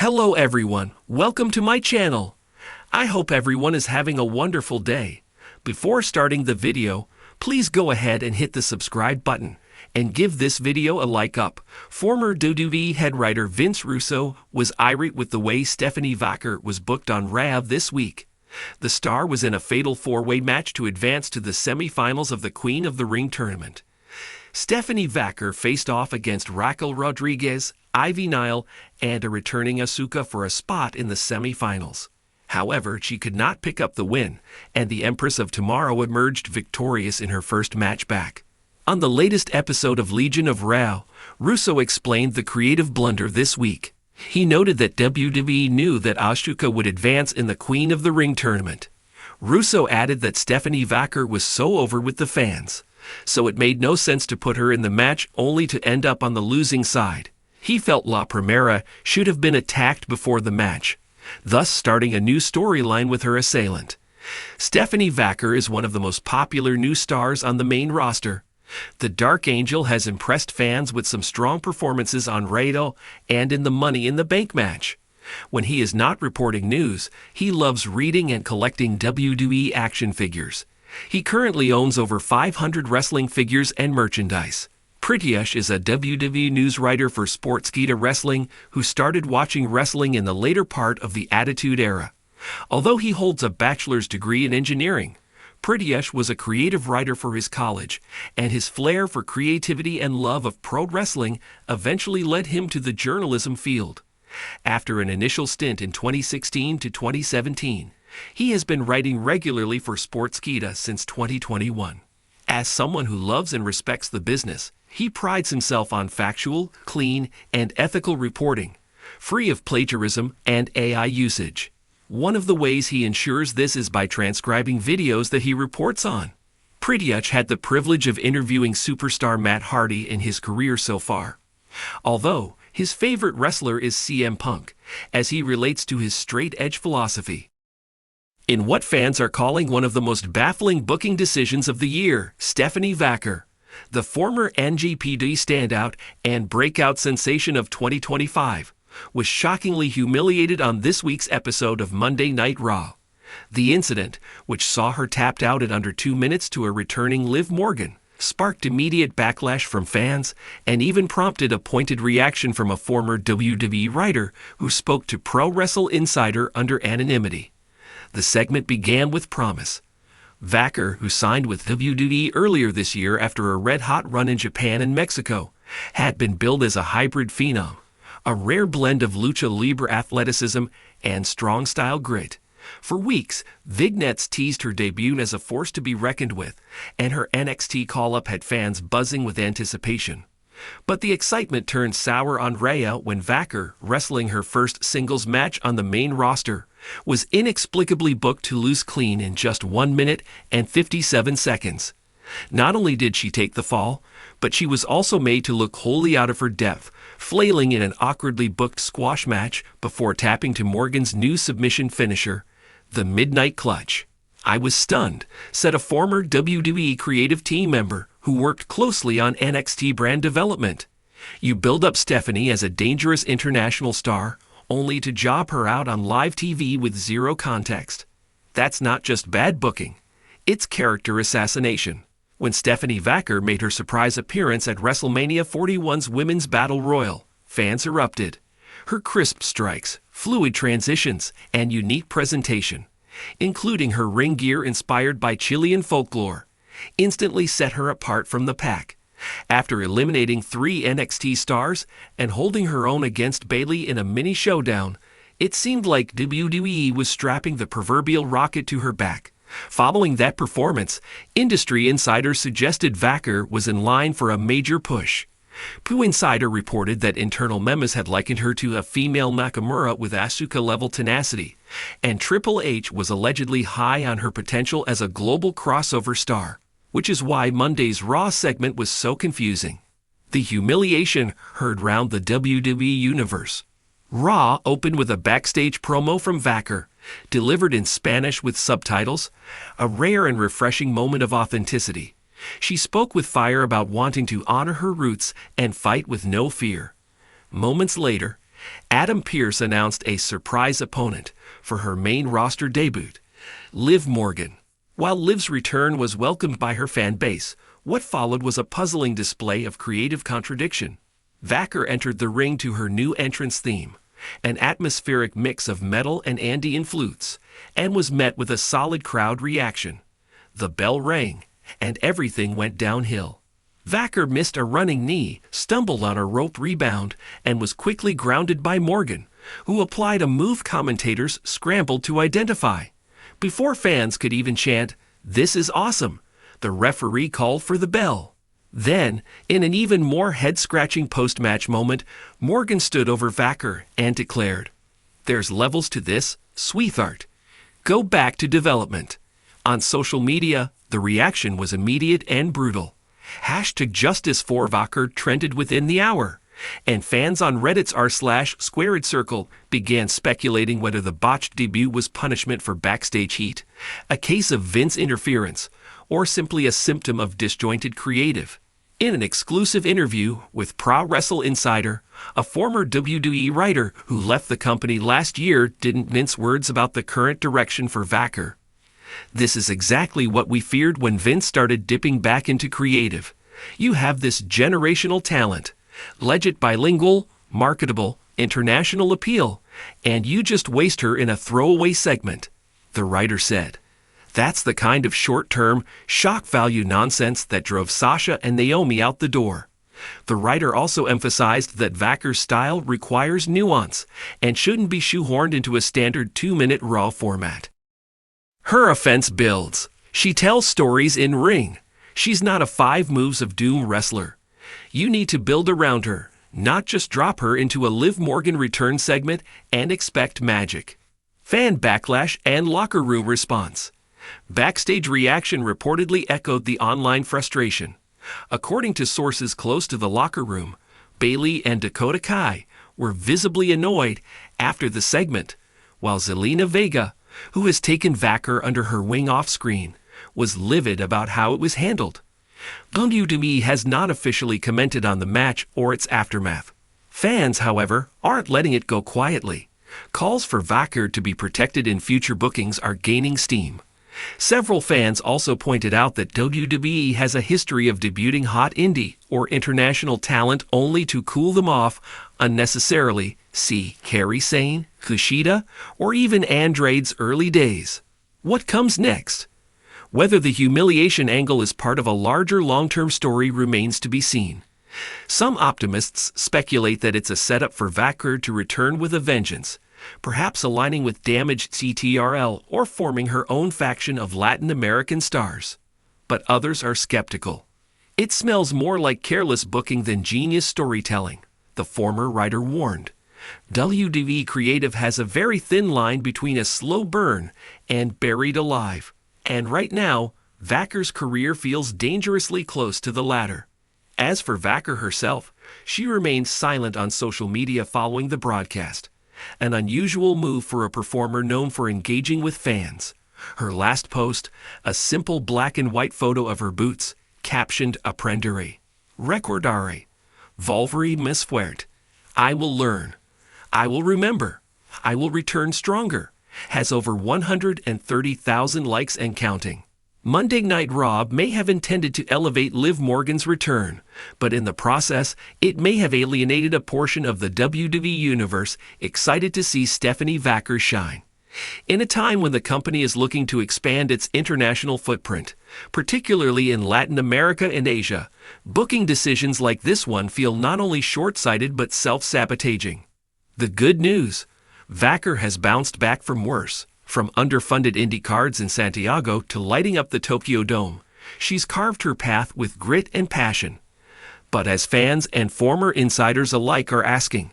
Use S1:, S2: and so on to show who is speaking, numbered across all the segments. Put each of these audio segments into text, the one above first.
S1: Hello everyone, welcome to my channel. I hope everyone is having a wonderful day. Before starting the video, please go ahead and hit the subscribe button and give this video a like up. Former WWE head writer Vince Russo was irate with the way Stephanie Vaquer was booked on Raw this week. The star was in a fatal four-way match to advance to the semifinals of the Queen of the Ring tournament. Stephanie Vaquer faced off against Raquel Rodriguez, Ivy Nile, and a returning Asuka for a spot in the semifinals. However, she could not pick up the win, and the Empress of Tomorrow emerged victorious in her first match back. On the latest episode of Legion of Raw, Russo explained the creative blunder this week. He noted that WWE knew that Asuka would advance in the Queen of the Ring tournament. Russo added that Stephanie Vaquer was so over with the fans, so it made no sense to put her in the match only to end up on the losing side. He felt La Primera should have been attacked before the match, thus starting a new storyline with her assailant. Stephanie Vaquer is one of the most popular new stars on the main roster. The Dark Angel has impressed fans with some strong performances on Raw and in the Money in the Bank match. When he is not reporting news, he loves reading and collecting WWE action figures. He currently owns over 500 wrestling figures and merchandise. Pritiush is a WWE news writer for Sportskeeda Wrestling who started watching wrestling in the later part of the Attitude Era. Although he holds a bachelor's degree in engineering, Pritiush was a creative writer for his college, and his flair for creativity and love of pro wrestling eventually led him to the journalism field. After an initial stint in 2016 to 2017, he has been writing regularly for Sportskeeda since 2021. As someone who loves and respects the business, he prides himself on factual, clean, and ethical reporting, free of plagiarism and AI usage. One of the ways he ensures this is by transcribing videos that he reports on. Pritiush had the privilege of interviewing superstar Matt Hardy in his career so far. Although his favorite wrestler is CM Punk, as he relates to his straight-edge philosophy. In what fans are calling one of the most baffling booking decisions of the year, Stephanie Vaquer, the former NJPD standout and breakout sensation of 2025, was shockingly humiliated on this week's episode of Monday Night Raw. The incident, which saw her tapped out at under 2 minutes to a returning Liv Morgan, sparked immediate backlash from fans and even prompted a pointed reaction from a former WWE writer who spoke to Pro Wrestle Insider under anonymity. The segment began with promise. Vaquer, who signed with WWE earlier this year after a red-hot run in Japan and Mexico, had been billed as a hybrid phenom, a rare blend of lucha libre athleticism and strong-style grit. For weeks, vignettes teased her debut as a force to be reckoned with, and her NXT call-up had fans buzzing with anticipation. But the excitement turned sour on Raw when Vaquer, wrestling her first singles match on the main roster, was inexplicably booked to lose clean in just 1 minute and 57 seconds. Not only did she take the fall, but she was also made to look wholly out of her depth, flailing in an awkwardly booked squash match before tapping to Morgan's new submission finisher, the Midnight Clutch. "I was stunned," said a former WWE creative team member who worked closely on NXT brand development. "You build up Stephanie as a dangerous international star, only to job her out on live TV with zero context. That's not just bad booking, it's character assassination." When Stephanie Vaquer made her surprise appearance at WrestleMania 41's Women's Battle Royal, fans erupted. Her crisp strikes, fluid transitions, and unique presentation, including her ring gear inspired by Chilean folklore, instantly set her apart from the pack. After eliminating 3 NXT stars and holding her own against Bayley in a mini showdown, it seemed like WWE was strapping the proverbial rocket to her back. Following that performance, industry insiders suggested Vaquer was in line for a major push. Pooh Insider reported that internal memos had likened her to a female Nakamura with Asuka-level tenacity, and Triple H was allegedly high on her potential as a global crossover star, which is why Monday's Raw segment was so confusing. The humiliation heard round the WWE universe. Raw opened with a backstage promo from Vaquer, delivered in Spanish with subtitles, a rare and refreshing moment of authenticity. She spoke with fire about wanting to honor her roots and fight with no fear. Moments later, Adam Pearce announced a surprise opponent for her main roster debut, Liv Morgan. While Liv's return was welcomed by her fan base, what followed was a puzzling display of creative contradiction. Vaquer entered the ring to her new entrance theme, an atmospheric mix of metal and Andean flutes, and was met with a solid crowd reaction. The bell rang, and everything went downhill. Vaquer missed a running knee, stumbled on a rope rebound, and was quickly grounded by Morgan, who applied a move commentators scrambled to identify. Before fans could even chant, "This is awesome," the referee called for the bell. Then, in an even more head-scratching post-match moment, Morgan stood over Vaquer and declared, "There's levels to this, sweetheart. Go back to development." On social media, the reaction was immediate and brutal. #JusticeForVaquer trended within the hour, and fans on Reddit's r/squared circle began speculating whether the botched debut was punishment for backstage heat, a case of Vince interference, or simply a symptom of disjointed creative. In an exclusive interview with Pro Wrestle Insider, a former WWE writer who left the company last year didn't mince words about the current direction for Vaquer. "This is exactly what we feared when Vince started dipping back into creative. You have this generational talent, legit bilingual, marketable, international appeal, and you just waste her in a throwaway segment," the writer said. That's the kind of short-term, shock value nonsense that drove Sasha and Naomi out the door. The writer also emphasized that Vaquer's style requires nuance and shouldn't be shoehorned into a standard 2-minute Raw format. Her offense builds. She tells stories in ring. She's not a 5 moves of doom wrestler. You need to build around her, not just drop her into a Liv Morgan return segment and expect magic. Fan backlash and locker room response. Backstage reaction reportedly echoed the online frustration. According to sources close to the locker room, Bayley and Dakota Kai were visibly annoyed after the segment, while Zelina Vega, who has taken Vaquer under her wing off-screen, was livid about how it was handled. WWE has not officially commented on the match or its aftermath. Fans, however, aren't letting it go quietly. Calls for Vaquer to be protected in future bookings are gaining steam. Several fans also pointed out that WWE has a history of debuting hot indie or international talent only to cool them off unnecessarily. See Kairi Sane, Kushida, or even Andrade's early days. What comes next? Whether the humiliation angle is part of a larger long-term story remains to be seen. Some optimists speculate that it's a setup for Vaquer to return with a vengeance, perhaps aligning with damaged CTRL or forming her own faction of Latin American stars. But others are skeptical. "It smells more like careless booking than genius storytelling," the former writer warned. WWE creative has a very thin line between a slow burn and buried alive. And right now, Vaquer's career feels dangerously close to the latter. As for Vaquer herself, she remains silent on social media following the broadcast, an unusual move for a performer known for engaging with fans. Her last post, a simple black and white photo of her boots, captioned "Aprendere, recordare, volveré más fuerte, I will learn, I will remember, I will return stronger," has over 130,000 likes and counting. Monday Night Raw may have intended to elevate Liv Morgan's return, but in the process, it may have alienated a portion of the WWE universe excited to see Stephanie Vaquer shine. In a time when the company is looking to expand its international footprint, particularly in Latin America and Asia, booking decisions like this one feel not only short-sighted but self-sabotaging. The good news: Vaquer has bounced back from worse. From underfunded indie cards in Santiago to lighting up the Tokyo Dome, she's carved her path with grit and passion. But as fans and former insiders alike are asking,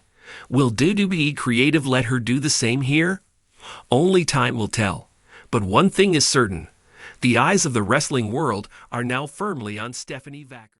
S1: will WWE Creative let her do the same here? Only time will tell. But one thing is certain: the eyes of the wrestling world are now firmly on Stephanie Vaquer.